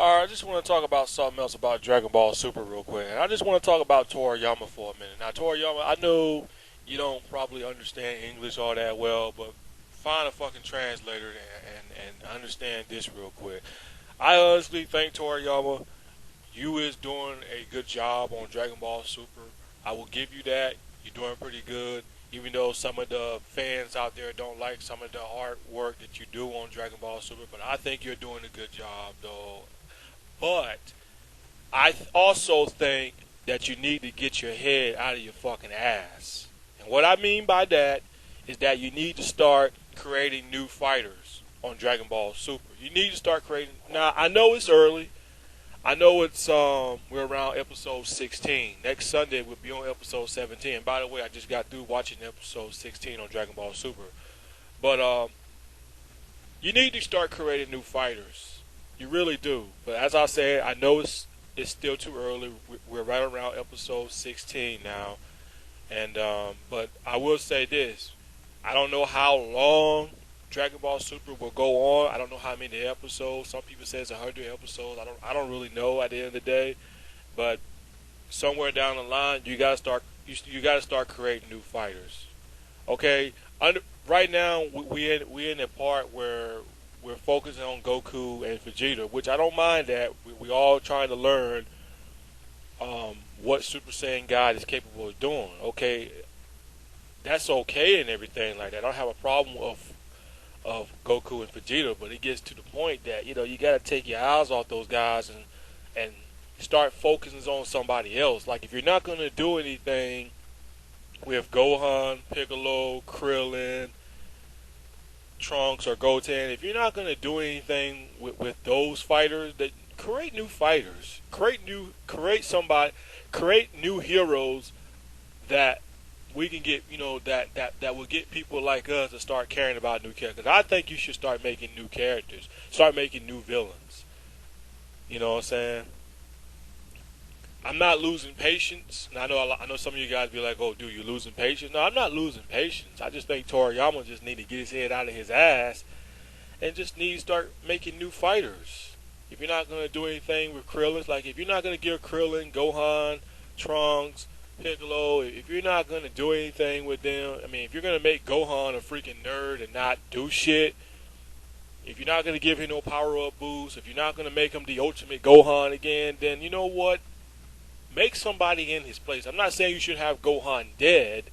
Alright, I just want to talk about something else about Dragon Ball Super real quick. And I just want to talk about Toriyama for a minute. Now, Toriyama, I know you don't probably understand English all that well, but find a fucking translator and understand this real quick. I honestly think Toriyama, you is doing a good job on Dragon Ball Super. I will give you that. You're doing pretty good. Even though some of the fans out there don't like some of the artwork that you do on Dragon Ball Super, but I think you're doing a good job, though. But also think that you need to get your head out of your fucking ass. And what I mean by that is that you need to start creating new fighters on Dragon Ball Super. You need to start creating. Now, I know it's early. I know it's we're around episode 16. Next Sunday we'll be on episode 17. And by the way, I just got through watching episode 16 on Dragon Ball Super. But you need to start creating new fighters. You really do. But as I said, I know it's still too early. We're right around episode 16 now. And but I will say this. I don't know how long Dragon Ball Super will go on. I don't know how many episodes. Some people say it's 100 episodes. I don't really know at the end of the day. But somewhere down the line, you gotta start. You gotta start creating new fighters. Okay. Right now, we in a part where we're focusing on Goku and Vegeta, which I don't mind that. We all trying to learn what Super Saiyan God is capable of doing. Okay, that's okay and everything like that. I don't have a problem of Goku and Vegeta, but it gets to the point that you got to take your eyes off those guys and start focusing on somebody else. Like if you're not going to do anything with Gohan, Piccolo, Krillin, Trunks, or Goten, if you're not going to do anything with those fighters, that create new fighters, create new heroes that we can get, that will get people like us to start caring about new characters. I think you should start making new characters, start making new villains. You know what I'm saying? I'm not losing patience. And I know some of you guys be like, "Oh, dude, you're losing patience." No, I'm not losing patience. I just think Toriyama just need to get his head out of his ass and just need to start making new fighters. If you're not going to do anything with Krillin, like if you're not going to give Krillin, Gohan, Trunks, Piccolo, if you're not going to do anything with them, I mean, if you're going to make Gohan a freaking nerd and not do shit, if you're not going to give him no power-up boost, if you're not going to make him the ultimate Gohan again, then you know what? Make somebody in his place. I'm not saying you should have Gohan dead,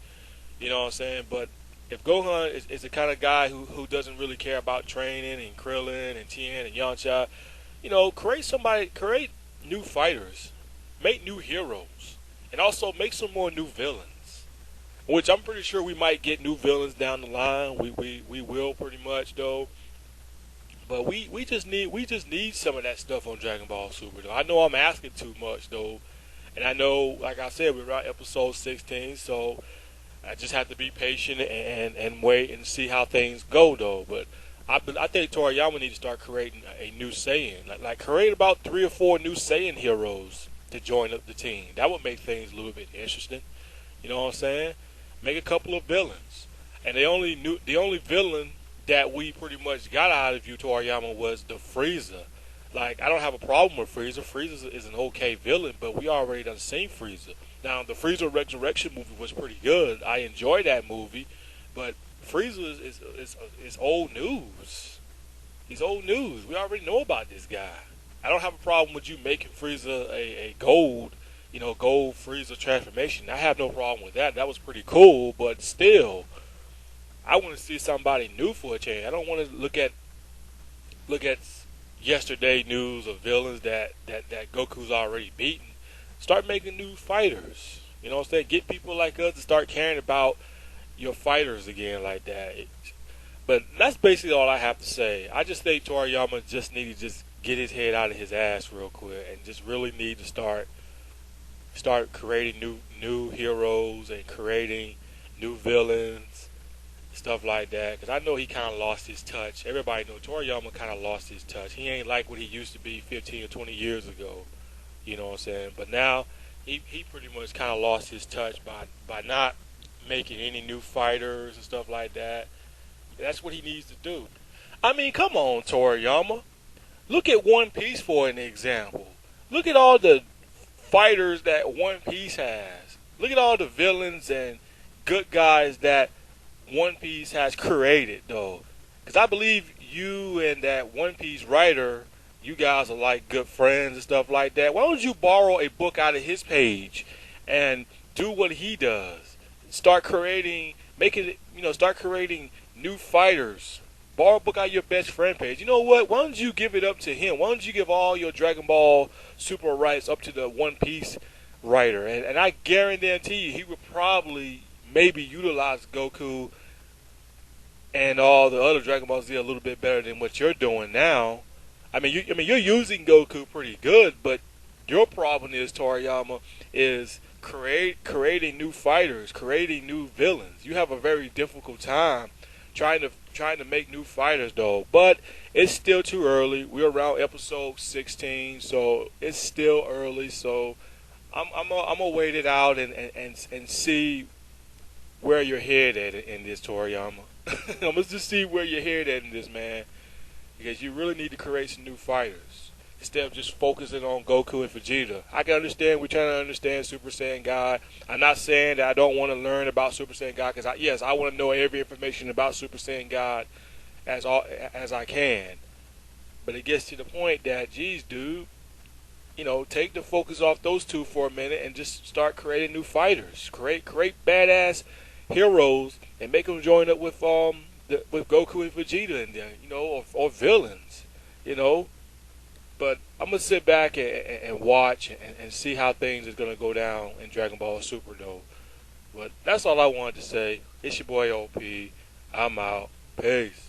you know what I'm saying, but if Gohan is the kind of guy who doesn't really care about training, and Krillin and Tien and Yamcha, create new fighters, make new heroes, and also make some more new villains. Which I'm pretty sure we might get new villains down the line. We will pretty much though. But we just need some of that stuff on Dragon Ball Super though. I know I'm asking too much though. And I know, like I said, we're at episode 16, so I just have to be patient and wait and see how things go, though. But I think Toriyama needs to start creating a new Saiyan. Like create about 3 or 4 new Saiyan heroes to join up the team. That would make things a little bit interesting. You know what I'm saying? Make a couple of villains. And the only villain that we pretty much got out of you, Toriyama, was the Frieza. Like, I don't have a problem with Frieza. Frieza is an okay villain, but we already done seen Frieza. Now, the Frieza Resurrection movie was pretty good. I enjoyed that movie, but Frieza is old news. He's old news. We already know about this guy. I don't have a problem with you making Frieza a gold Frieza transformation. I have no problem with that. That was pretty cool, but still, I want to see somebody new for a change. I don't want to look at yesterday news of villains that Goku's already beaten. Start making new fighters. You know what I'm saying? Get people like us to start caring about your fighters again like that. But that's basically all I have to say. I just think Toriyama just need to just get his head out of his ass real quick and just really need to start creating new heroes and creating new villains, stuff like that, because I know he kind of lost his touch. Everybody knows Toriyama kind of lost his touch. He ain't like what he used to be 15 or 20 years ago. You know what I'm saying? But now he pretty much kind of lost his touch by not making any new fighters and stuff like that. That's what he needs to do. I mean, come on, Toriyama. Look at One Piece for an example. Look at all the fighters that One Piece has. Look at all the villains and good guys that One Piece has created, though. Because I believe you and that One Piece writer, you guys are like good friends and stuff like that. Why don't you borrow a book out of his page and do what he does? Start creating, making it, start creating new fighters. Borrow a book out of your best friend page. You know what? Why don't you give it up to him? Why don't you give all your Dragon Ball Super rights up to the One Piece writer? And I guarantee you, he would probably maybe utilize Goku and all the other Dragon Ball Z a little bit better than what you're doing now. You're using Goku pretty good, but your problem is, Toriyama, is creating new fighters, creating new villains. You have a very difficult time trying to make new fighters, though. But it's still too early. We're around episode 16, so it's still early. So I'm gonna wait it out and see where you're headed in this, Toriyama. I'm gonna just see where you're headed in this, man, because you really need to create some new fighters instead of just focusing on Goku and Vegeta. I can understand we're trying to understand Super Saiyan God. I'm not saying that I don't want to learn about Super Saiyan God, because I want to know every information about Super Saiyan God as I can. But it gets to the point that, geez, dude, take the focus off those two for a minute and just start creating new fighters. Create badass heroes and make them join up with with Goku and Vegeta in there, or villains, But I'm gonna sit back and watch and see how things is gonna go down in Dragon Ball Super, though. But that's all I wanted to say. It's your boy OP. I'm out. Peace.